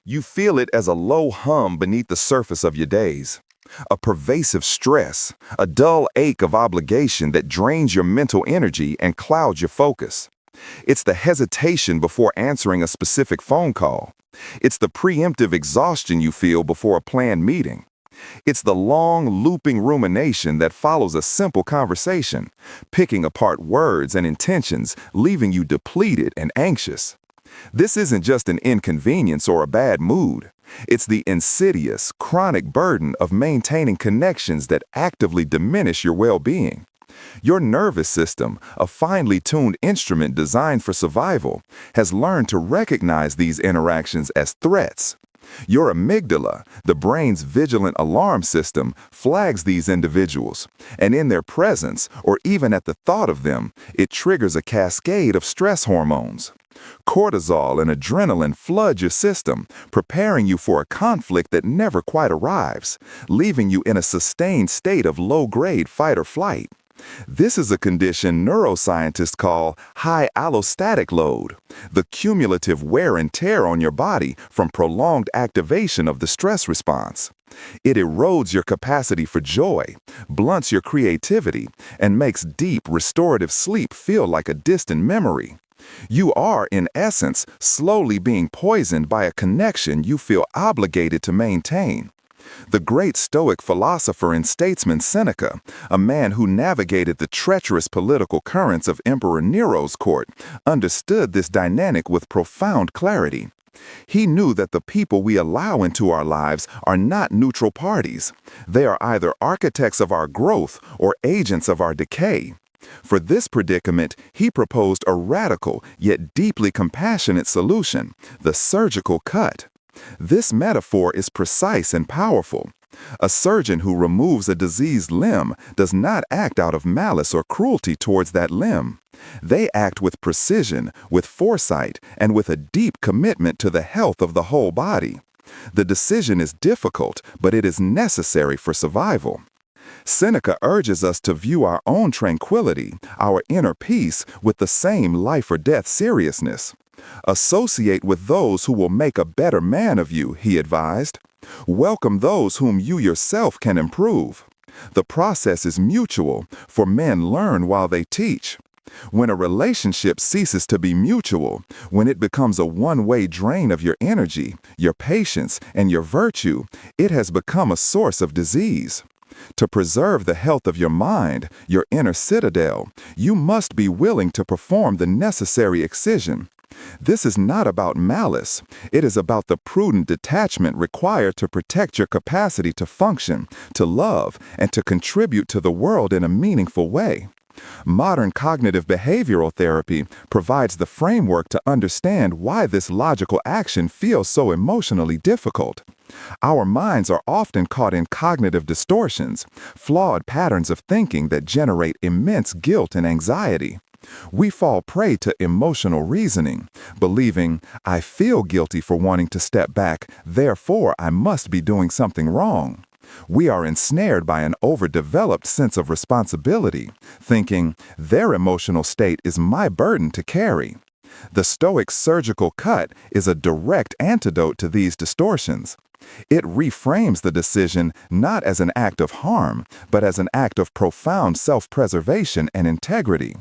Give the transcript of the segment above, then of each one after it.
You feel it as a low hum beneath the surface of your days. A pervasive stress, a dull ache of obligation that drains your mental energy and clouds your focus. It's the hesitation before answering a specific phone call. It's the preemptive exhaustion you feel before a planned meeting. It's the long, looping rumination that follows a simple conversation, picking apart words and intentions, leaving you depleted and anxious. This isn't just an inconvenience or a bad mood. It's the insidious, chronic burden of maintaining connections that actively diminish your well-being. Your nervous system, a finely tuned instrument designed for survival, has learned to recognize these interactions as threats. Your amygdala, the brain's vigilant alarm system, flags these individuals, and in their presence, or even at the thought of them, it triggers a cascade of stress hormones. Cortisol and adrenaline flood your system, preparing you for a conflict that never quite arrives, leaving you in a sustained state of low-grade fight or flight. This is a condition neuroscientists call high allostatic load, the cumulative wear and tear on your body from prolonged activation of the stress response. It erodes your capacity for joy, blunts your creativity, and makes deep, restorative sleep feel like a distant memory. You are, in essence, slowly being poisoned by a connection you feel obligated to maintain. The great Stoic philosopher and statesman Seneca, a man who navigated the treacherous political currents of Emperor Nero's court, understood this dynamic with profound clarity. He knew that the people we allow into our lives are not neutral parties. They are either architects of our growth or agents of our decay. For this predicament, he proposed a radical yet deeply compassionate solution, the surgical cut. This metaphor is precise and powerful. A surgeon who removes a diseased limb does not act out of malice or cruelty towards that limb. They act with precision, with foresight, and with a deep commitment to the health of the whole body. The decision is difficult, but it is necessary for survival. Seneca urges us to view our own tranquility, our inner peace, with the same life or death seriousness. Associate with those who will make a better man of you, he advised. Welcome those whom you yourself can improve. The process is mutual, for men learn while they teach. When a relationship ceases to be mutual, when it becomes a one-way drain of your energy, your patience, and your virtue, it has become a source of disease. To preserve the health of your mind, your inner citadel, you must be willing to perform the necessary excision. This is not about malice. It is about the prudent detachment required to protect your capacity to function, to love, and to contribute to the world in a meaningful way. Modern cognitive behavioral therapy provides the framework to understand why this logical action feels so emotionally difficult. Our minds are often caught in cognitive distortions, flawed patterns of thinking that generate immense guilt and anxiety. We fall prey to emotional reasoning, believing, I feel guilty for wanting to step back, therefore I must be doing something wrong. We are ensnared by an overdeveloped sense of responsibility, thinking, their emotional state is my burden to carry. The Stoic surgical cut is a direct antidote to these distortions. It reframes the decision not as an act of harm, but as an act of profound self-preservation and integrity.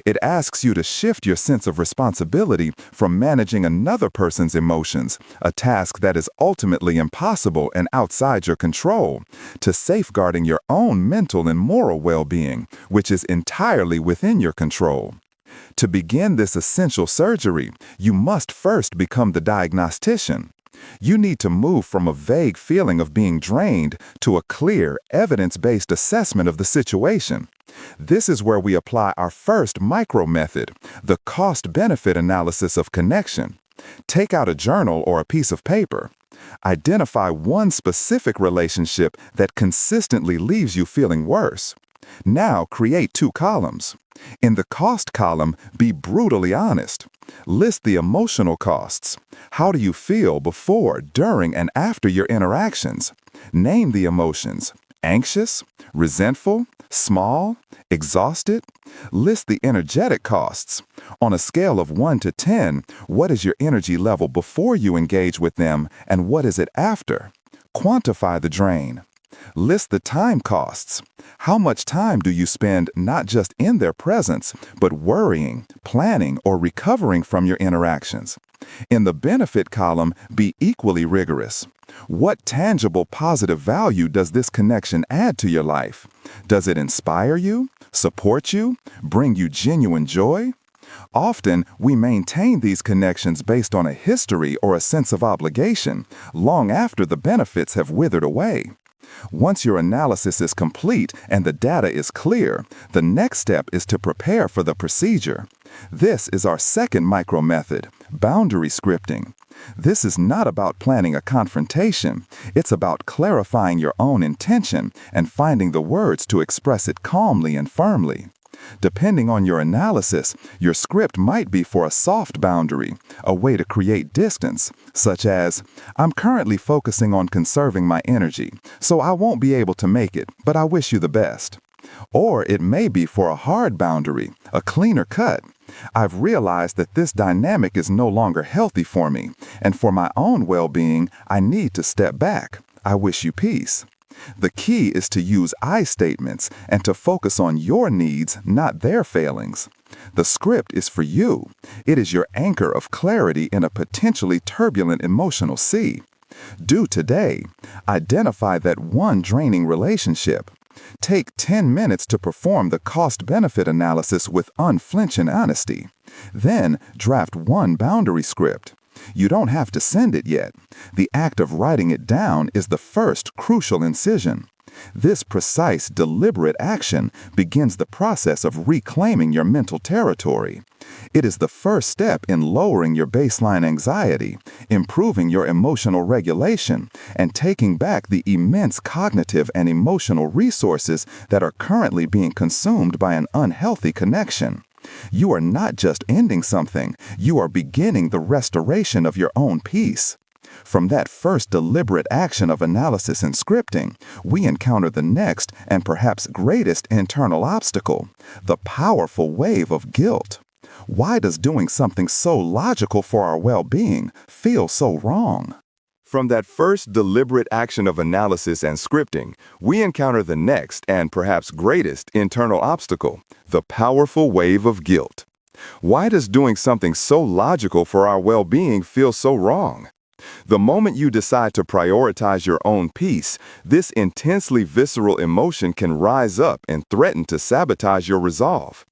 It asks you to shift your sense of responsibility from managing another person's emotions, a task that is ultimately impossible and outside your control, to safeguarding your own mental and moral well-being, which is entirely within your control. To begin this essential surgery, you must first become the diagnostician. You need to move from a vague feeling of being drained to a clear, evidence-based assessment of the situation. This is where we apply our first micro method, the cost-benefit analysis of connection. Take out a journal or a piece of paper. Identify one specific relationship that consistently leaves you feeling worse. Now create 2 columns. In the cost column, be brutally honest. List the emotional costs. How do you feel before, during, and after your interactions? Name the emotions. Anxious, resentful, Small? Exhausted? List the energetic costs. On a scale of 1 to 10, what is your energy level before you engage with them, and what is it after? Quantify the drain. List the time costs. How much time do you spend not just in their presence, but worrying, planning, or recovering from your interactions? In the benefit column, be equally rigorous. What tangible positive value does this connection add to your life? Does it inspire you, support you, bring you genuine joy? Often, we maintain these connections based on a history or a sense of obligation, long after the benefits have withered away. Once your analysis is complete and the data is clear, the next step is to prepare for the procedure. This is our second micro method, boundary scripting. This is not about planning a confrontation. It's about clarifying your own intention and finding the words to express it calmly and firmly. Depending on your analysis, your script might be for a soft boundary, a way to create distance, such as, "I'm currently focusing on conserving my energy, so I won't be able to make it, but I wish you the best." Or it may be for a hard boundary, a cleaner cut. "I've realized that this dynamic is no longer healthy for me, and for my own well-being, I need to step back. I wish you peace." The key is to use I statements and to focus on your needs, not their failings. The script is for you. It is your anchor of clarity in a potentially turbulent emotional sea. Do today. Identify that one draining relationship. Take 10 minutes to perform the cost-benefit analysis with unflinching honesty. Then draft one boundary script. You don't have to send it yet. The act of writing it down is the first crucial incision. This precise, deliberate action begins the process of reclaiming your mental territory. It is the first step in lowering your baseline anxiety, improving your emotional regulation, and taking back the immense cognitive and emotional resources that are currently being consumed by an unhealthy connection. You are not just ending something, you are beginning the restoration of your own peace. From that first deliberate action of analysis and scripting, we encounter the next and perhaps greatest internal obstacle, the powerful wave of guilt. Why does doing something so logical for our well-being feel so wrong? From that first deliberate action of analysis and scripting, we encounter the next and perhaps greatest internal obstacle, the powerful wave of guilt. Why does doing something so logical for our well-being feel so wrong? The moment you decide to prioritize your own peace, this intensely visceral emotion can rise up and threaten to sabotage your resolve.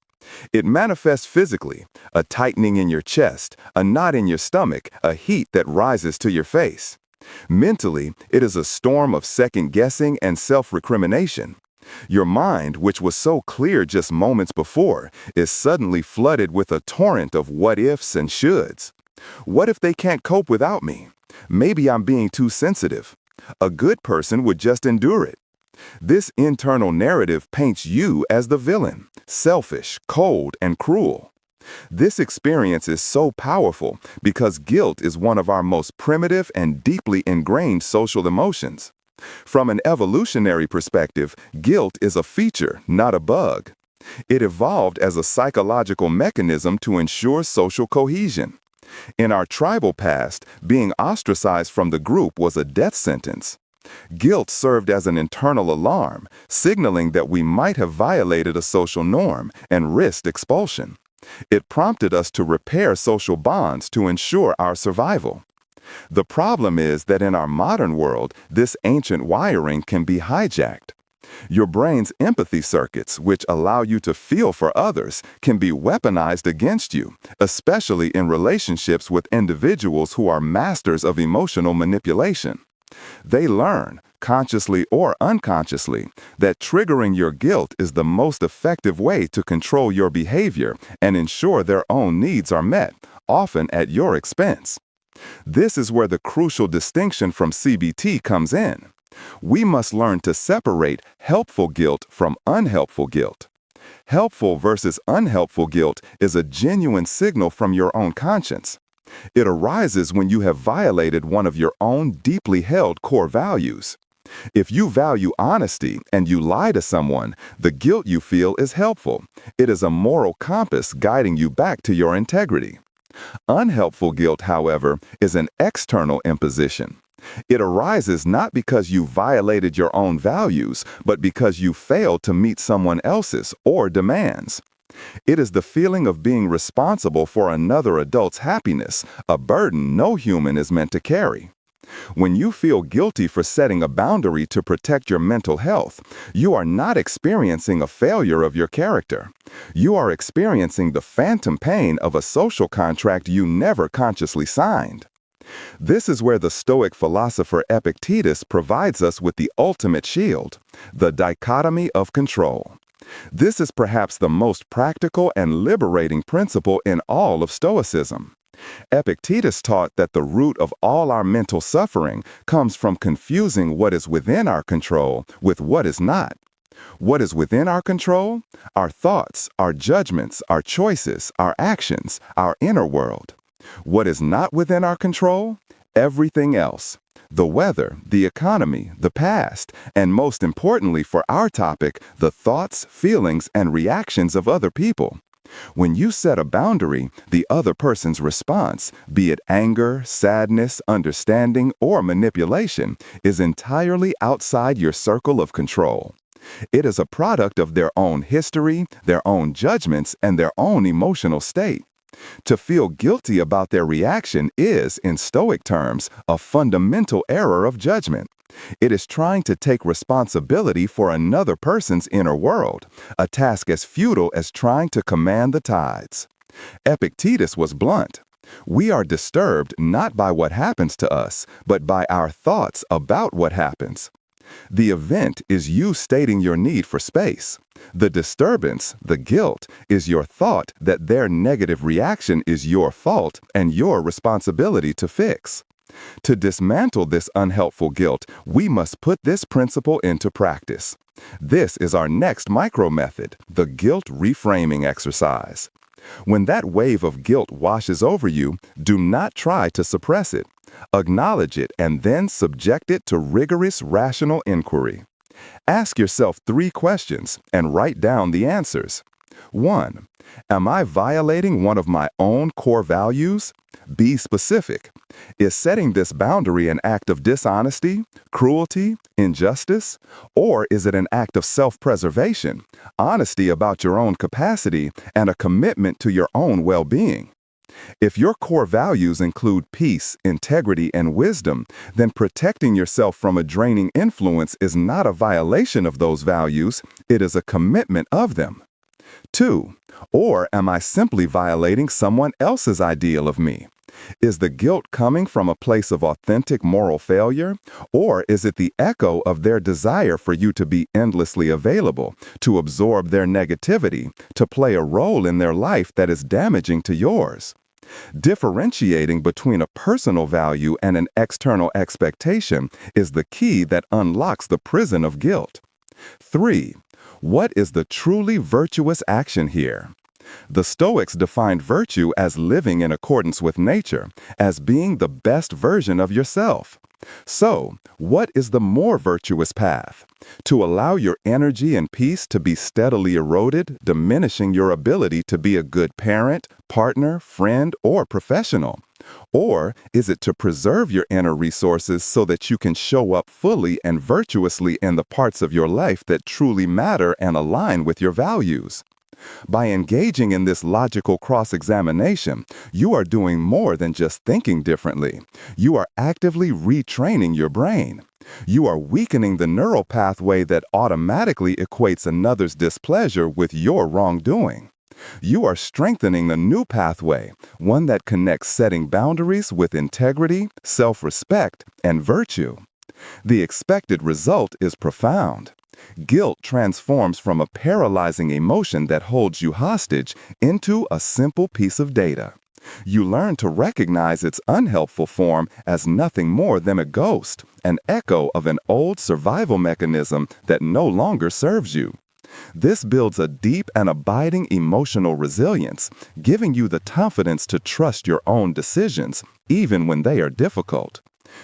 It manifests physically, a tightening in your chest, a knot in your stomach, a heat that rises to your face. Mentally, it is a storm of second-guessing and self-recrimination. Your mind, which was so clear just moments before, is suddenly flooded with a torrent of what-ifs and shoulds. What if they can't cope without me? Maybe I'm being too sensitive. A good person would just endure it. This internal narrative paints you as the villain, selfish, cold, and cruel. This experience is so powerful because guilt is one of our most primitive and deeply ingrained social emotions. From an evolutionary perspective, guilt is a feature, not a bug. It evolved as a psychological mechanism to ensure social cohesion. In our tribal past, being ostracized from the group was a death sentence. Guilt served as an internal alarm, signaling that we might have violated a social norm and risked expulsion. It prompted us to repair social bonds to ensure our survival. The problem is that in our modern world, this ancient wiring can be hijacked. Your brain's empathy circuits, which allow you to feel for others, can be weaponized against you, especially in relationships with individuals who are masters of emotional manipulation. They learn, consciously or unconsciously, that triggering your guilt is the most effective way to control your behavior and ensure their own needs are met, often at your expense. This is where the crucial distinction from CBT comes in. We must learn to separate helpful guilt from unhelpful guilt. Helpful versus unhelpful guilt is a genuine signal from your own conscience. It arises when you have violated one of your own deeply held core values. If you value honesty and you lie to someone, the guilt you feel is helpful. It is a moral compass guiding you back to your integrity. Unhelpful guilt, however, is an external imposition. It arises not because you violated your own values, but because you failed to meet someone else's or demands. It is the feeling of being responsible for another adult's happiness, a burden no human is meant to carry. When you feel guilty for setting a boundary to protect your mental health, you are not experiencing a failure of your character. You are experiencing the phantom pain of a social contract you never consciously signed. This is where the Stoic philosopher Epictetus provides us with the ultimate shield, the dichotomy of control. This is perhaps the most practical and liberating principle in all of Stoicism. Epictetus taught that the root of all our mental suffering comes from confusing what is within our control with what is not. What is within our control? Our thoughts, our judgments, our choices, our actions, our inner world. What is not within our control? Everything else. The weather, the economy, the past, and most importantly for our topic, the thoughts, feelings, and reactions of other people. When you set a boundary, the other person's response, be it anger, sadness, understanding, or manipulation, is entirely outside your circle of control. It is a product of their own history, their own judgments, and their own emotional state. To feel guilty about their reaction is, in Stoic terms, a fundamental error of judgment. It is trying to take responsibility for another person's inner world, a task as futile as trying to command the tides. Epictetus was blunt. We are disturbed not by what happens to us, but by our thoughts about what happens. The event is you stating your need for space. The disturbance, the guilt, is your thought that their negative reaction is your fault and your responsibility to fix. To dismantle this unhelpful guilt, we must put this principle into practice. This is our next micro method, the guilt reframing exercise. When that wave of guilt washes over you, do not try to suppress it. Acknowledge it and then subject it to rigorous rational inquiry. Ask yourself 3 questions and write down the answers. 1. Am I violating one of my own core values? Be specific. Is setting this boundary an act of dishonesty, cruelty, injustice? Or is it an act of self-preservation, honesty about your own capacity, and a commitment to your own well-being? If your core values include peace, integrity, and wisdom, then protecting yourself from a draining influence is not a violation of those values, it is a commitment of them. 2. Or am I simply violating someone else's ideal of me? Is the guilt coming from a place of authentic moral failure, or is it the echo of their desire for you to be endlessly available, to absorb their negativity, to play a role in their life that is damaging to yours? Differentiating between a personal value and an external expectation is the key that unlocks the prison of guilt. 3. What is the truly virtuous action here? The Stoics defined virtue as living in accordance with nature, as being the best version of yourself. So, what is the more virtuous path? To allow your energy and peace to be steadily eroded, diminishing your ability to be a good parent, partner, friend, or professional? Or is it to preserve your inner resources so that you can show up fully and virtuously in the parts of your life that truly matter and align with your values? By engaging in this logical cross-examination, you are doing more than just thinking differently. You are actively retraining your brain. You are weakening the neural pathway that automatically equates another's displeasure with your wrongdoing. You are strengthening a new pathway, one that connects setting boundaries with integrity, self-respect, and virtue. The expected result is profound. Guilt transforms from a paralyzing emotion that holds you hostage into a simple piece of data. You learn to recognize its unhelpful form as nothing more than a ghost, an echo of an old survival mechanism that no longer serves you. This builds a deep and abiding emotional resilience, giving you the confidence to trust your own decisions, even when they are difficult.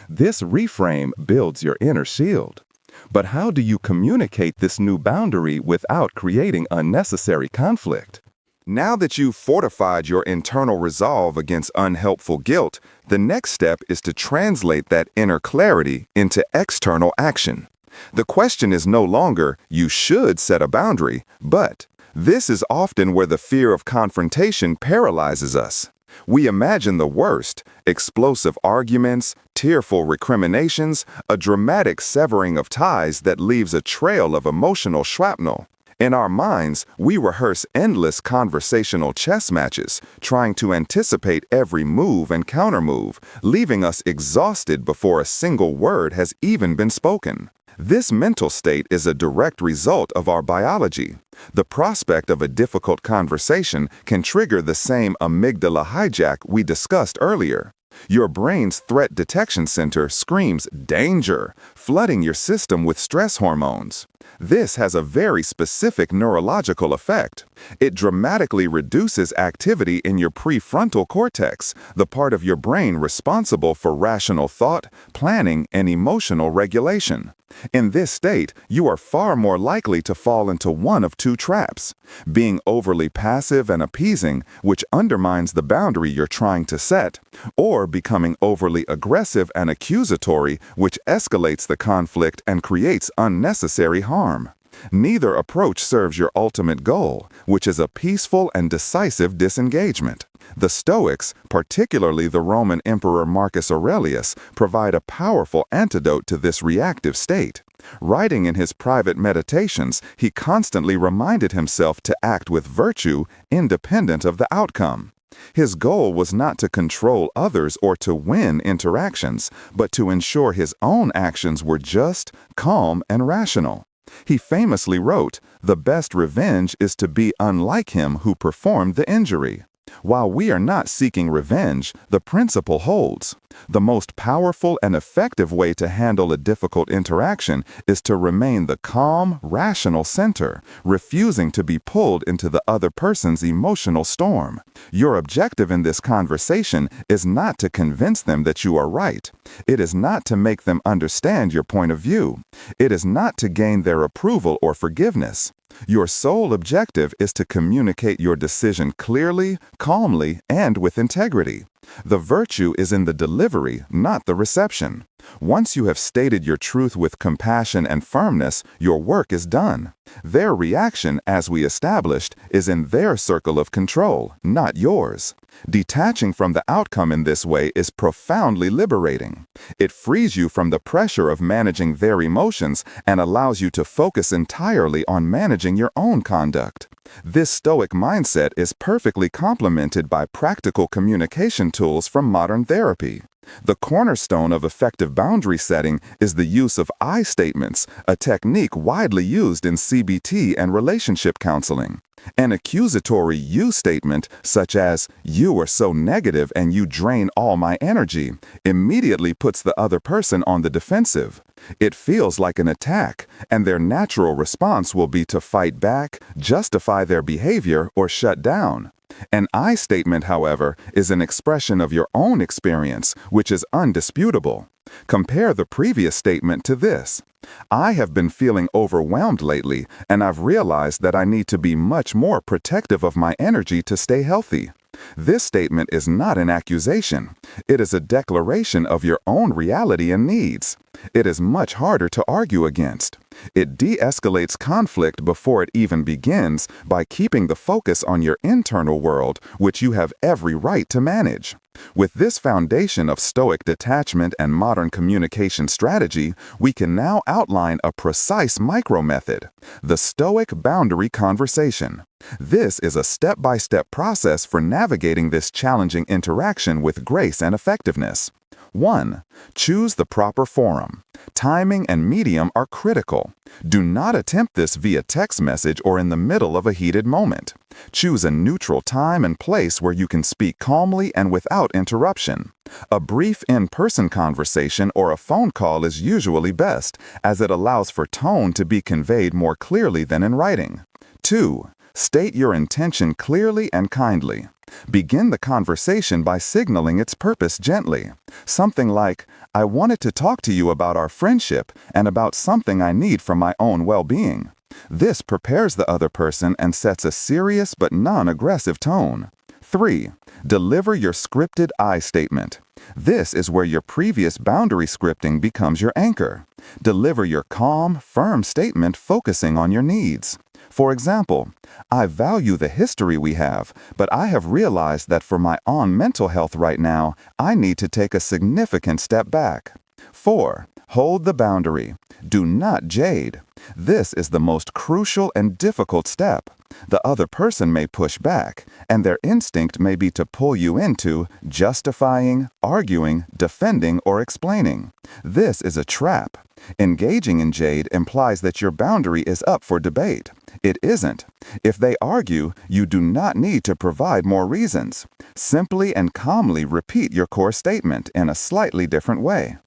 This reframe builds your inner shield. But how do you communicate this new boundary without creating unnecessary conflict? Now that you've fortified your internal resolve against unhelpful guilt, the next step is to translate that inner clarity into external action. The question is no longer, you should set a boundary, but this is often where the fear of confrontation paralyzes us. We imagine the worst: explosive arguments, tearful recriminations, a dramatic severing of ties that leaves a trail of emotional shrapnel. In our minds, we rehearse endless conversational chess matches, trying to anticipate every move and countermove, leaving us exhausted before a single word has even been spoken. This mental state is a direct result of our biology. The prospect of a difficult conversation can trigger the same amygdala hijack we discussed earlier. Your brain's threat detection center screams danger, flooding your system with stress hormones. This has a very specific neurological effect. It dramatically reduces activity in your prefrontal cortex, the part of your brain responsible for rational thought, planning, and emotional regulation. In this state, you are far more likely to fall into one of two traps: being overly passive and appeasing, which undermines the boundary you're trying to set, or becoming overly aggressive and accusatory, which escalates the conflict and creates unnecessary harm. Neither approach serves your ultimate goal, which is a peaceful and decisive disengagement. The Stoics, particularly the Roman Emperor Marcus Aurelius, provide a powerful antidote to this reactive state. Writing in his private meditations, he constantly reminded himself to act with virtue, independent of the outcome. His goal was not to control others or to win interactions, but to ensure his own actions were just, calm, and rational. He famously wrote, "The best revenge is to be unlike him who performed the injury." While we are not seeking revenge, the principle holds. The most powerful and effective way to handle a difficult interaction is to remain the calm, rational center, refusing to be pulled into the other person's emotional storm. Your objective in this conversation is not to convince them that you are right. It is not to make them understand your point of view. It is not to gain their approval or forgiveness. Your sole objective is to communicate your decision clearly, calmly, and with integrity. The virtue is in the delivery, not the reception. Once you have stated your truth with compassion and firmness, your work is done. Their reaction, as we established, is in their circle of control, not yours. Detaching from the outcome in this way is profoundly liberating. It frees you from the pressure of managing their emotions and allows you to focus entirely on managing your own conduct. This Stoic mindset is perfectly complemented by practical communication tools from modern therapy. The cornerstone of effective boundary setting is the use of I statements, a technique widely used in CBT and relationship counseling. An accusatory you statement, such as, "You are so negative and you drain all my energy," immediately puts the other person on the defensive. It feels like an attack, and their natural response will be to fight back, justify their behavior, or shut down. An I statement, however, is an expression of your own experience, which is undisputable. Compare the previous statement to this: "I have been feeling overwhelmed lately, and I've realized that I need to be much more protective of my energy to stay healthy." This statement is not an accusation. It is a declaration of your own reality and needs. It is much harder to argue against. It de-escalates conflict before it even begins by keeping the focus on your internal world, which you have every right to manage. With this foundation of Stoic detachment and modern communication strategy, we can now outline a precise micro-method: the Stoic boundary conversation. This is a step-by-step process for navigating this challenging interaction with grace and effectiveness. 1. Choose the proper forum. Timing and medium are critical. Do not attempt this via text message or in the middle of a heated moment. Choose a neutral time and place where you can speak calmly and without interruption. A brief in-person conversation or a phone call is usually best, as it allows for tone to be conveyed more clearly than in writing. 2. State your intention clearly and kindly. Begin the conversation by signaling its purpose gently. Something like, I wanted to talk to you about our friendship and about something I need for my own well-being. This prepares the other person and sets a serious but non-aggressive tone. 3. Deliver your scripted I statement. This is where your previous boundary scripting becomes your anchor. Deliver your calm, firm statement focusing on your needs. For example, I value the history we have, but I have realized that for my own mental health right now, I need to take a significant step back. 4. Hold the boundary. Do not jade. This is the most crucial and difficult step. The other person may push back, and their instinct may be to pull you into justifying, arguing, defending, or explaining. This is a trap. Engaging in jade implies that your boundary is up for debate. It isn't. If they argue, you do not need to provide more reasons. Simply and calmly repeat your core statement in a slightly different way.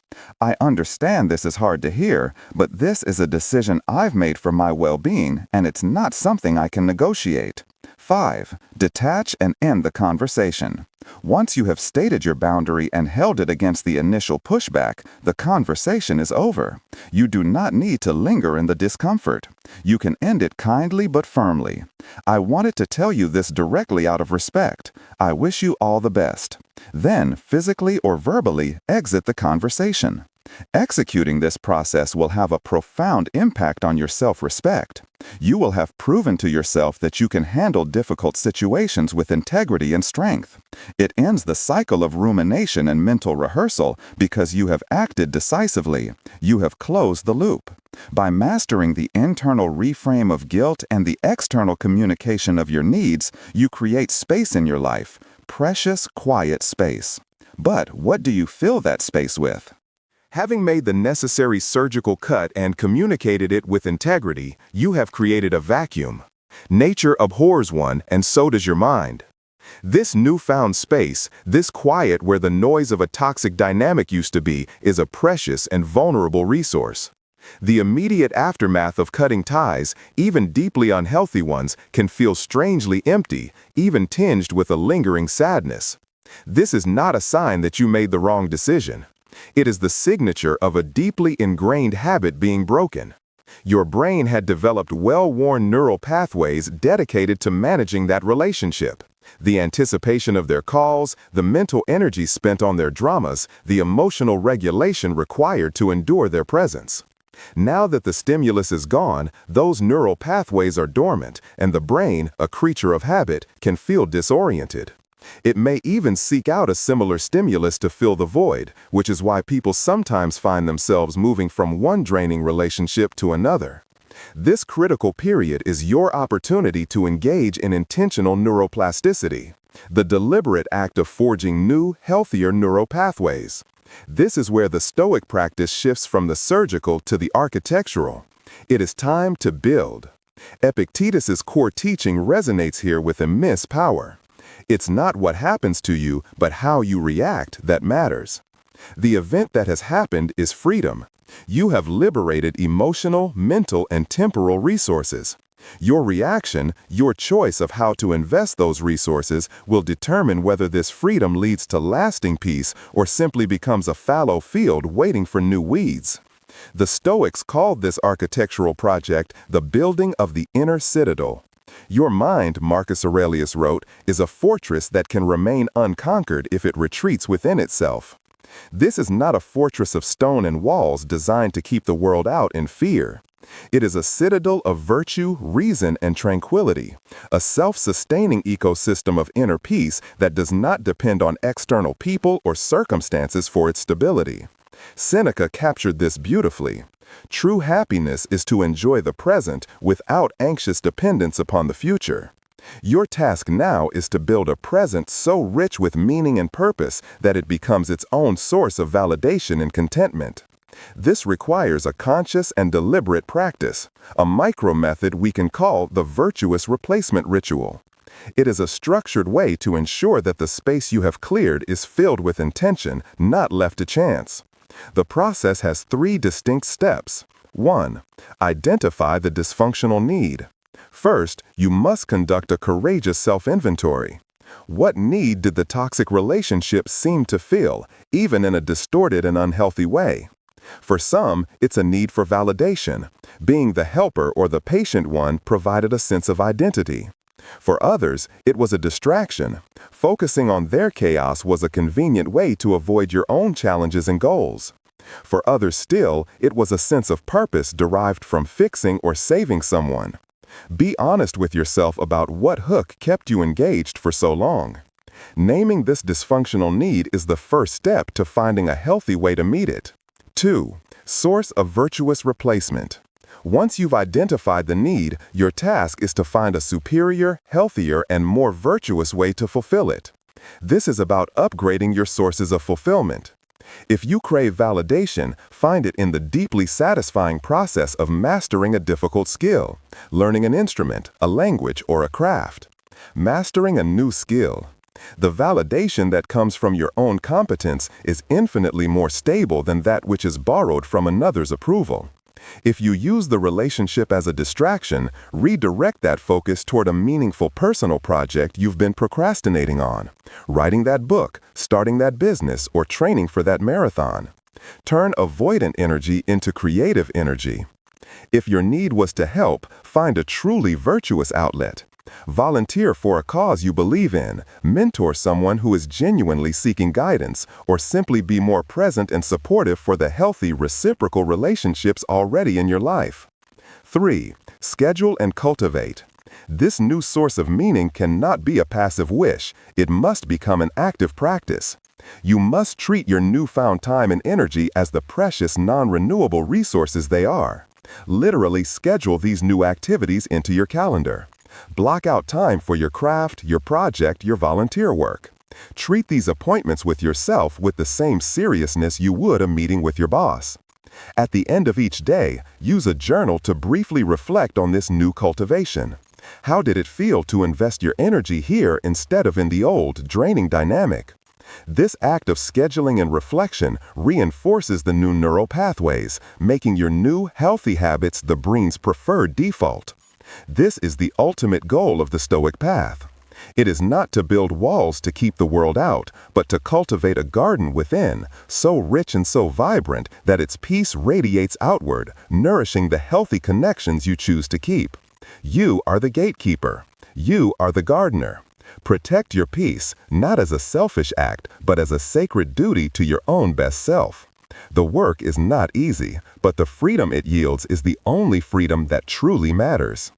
I understand this is hard to hear, but this is a decision I've made for my well-being, and it's not something I can negotiate. 5. Detach and end the conversation. Once you have stated your boundary and held it against the initial pushback, the conversation is over. You do not need to linger in the discomfort. You can end it kindly but firmly. I wanted to tell you this directly out of respect. I wish you all the best. Then, physically or verbally, exit the conversation. Executing this process will have a profound impact on your self-respect. You will have proven to yourself that you can handle difficult situations with integrity and strength. It ends the cycle of rumination and mental rehearsal because you have acted decisively. You have closed the loop. By mastering the internal reframe of guilt and the external communication of your needs, you create space in your life. Precious, quiet space. But what do you fill that space with? Having made the necessary surgical cut and communicated it with integrity, you have created a vacuum. Nature abhors one, and so does your mind. This newfound space, this quiet where the noise of a toxic dynamic used to be, is a precious and vulnerable resource. The immediate aftermath of cutting ties, even deeply unhealthy ones, can feel strangely empty, even tinged with a lingering sadness. This is not a sign that you made the wrong decision. It is the signature of a deeply ingrained habit being broken. Your brain had developed well-worn neural pathways dedicated to managing that relationship. The anticipation of their calls, the mental energy spent on their dramas, the emotional regulation required to endure their presence. Now that the stimulus is gone, those neural pathways are dormant, and the brain, a creature of habit, can feel disoriented. It may even seek out a similar stimulus to fill the void, which is why people sometimes find themselves moving from one draining relationship to another. This critical period is your opportunity to engage in intentional neuroplasticity, the deliberate act of forging new, healthier neural pathways. This is where the Stoic practice shifts from the surgical to the architectural. It is time to build. Epictetus's core teaching resonates here with immense power. It's not what happens to you, but how you react that matters. The event that has happened is freedom. You have liberated emotional, mental, and temporal resources. Your reaction, your choice of how to invest those resources, will determine whether this freedom leads to lasting peace or simply becomes a fallow field waiting for new weeds. The Stoics called this architectural project the building of the inner citadel. Your mind, Marcus Aurelius wrote, is a fortress that can remain unconquered if it retreats within itself. This is not a fortress of stone and walls designed to keep the world out in fear. It is a citadel of virtue, reason, and tranquility, a self-sustaining ecosystem of inner peace that does not depend on external people or circumstances for its stability. Seneca captured this beautifully. True happiness is to enjoy the present without anxious dependence upon the future. Your task now is to build a present so rich with meaning and purpose that it becomes its own source of validation and contentment. This requires a conscious and deliberate practice, a micro-method we can call the virtuous replacement ritual. It is a structured way to ensure that the space you have cleared is filled with intention, not left to chance. The process has 3 distinct steps. 1. Identify the dysfunctional need. First, you must conduct a courageous self-inventory. What need did the toxic relationship seem to fill, even in a distorted and unhealthy way? For some, it's a need for validation. Being the helper or the patient one provided a sense of identity. For others, it was a distraction. Focusing on their chaos was a convenient way to avoid your own challenges and goals. For others still, it was a sense of purpose derived from fixing or saving someone. Be honest with yourself about what hook kept you engaged for so long. Naming this dysfunctional need is the first step to finding a healthy way to meet it. 2. Source of virtuous replacement. Once you've identified the need, your task is to find a superior, healthier, and more virtuous way to fulfill it. This is about upgrading your sources of fulfillment. If you crave validation, find it in the deeply satisfying process of mastering a difficult skill, learning an instrument, a language, or a craft. Mastering a new skill. The validation that comes from your own competence is infinitely more stable than that which is borrowed from another's approval. If you use the relationship as a distraction, redirect that focus toward a meaningful personal project you've been procrastinating on. Writing that book, starting that business, or training for that marathon. Turn avoidant energy into creative energy. If your need was to help, find a truly virtuous outlet. Volunteer for a cause you believe in, mentor someone who is genuinely seeking guidance, or simply be more present and supportive for the healthy reciprocal relationships already in your life. 3. Schedule and cultivate. This new source of meaning cannot be a passive wish. It must become an active practice. You must treat your newfound time and energy as the precious non-renewable resources they are. Literally schedule these new activities into your calendar. Block out time for your craft, your project, your volunteer work. Treat these appointments with yourself with the same seriousness you would a meeting with your boss. At the end of each day, use a journal to briefly reflect on this new cultivation. How did it feel to invest your energy here instead of in the old, draining dynamic? This act of scheduling and reflection reinforces the new neural pathways, making your new, healthy habits the brain's preferred default. This is the ultimate goal of the Stoic path. It is not to build walls to keep the world out, but to cultivate a garden within, so rich and so vibrant that its peace radiates outward, nourishing the healthy connections you choose to keep. You are the gatekeeper. You are the gardener. Protect your peace, not as a selfish act, but as a sacred duty to your own best self. The work is not easy, but the freedom it yields is the only freedom that truly matters.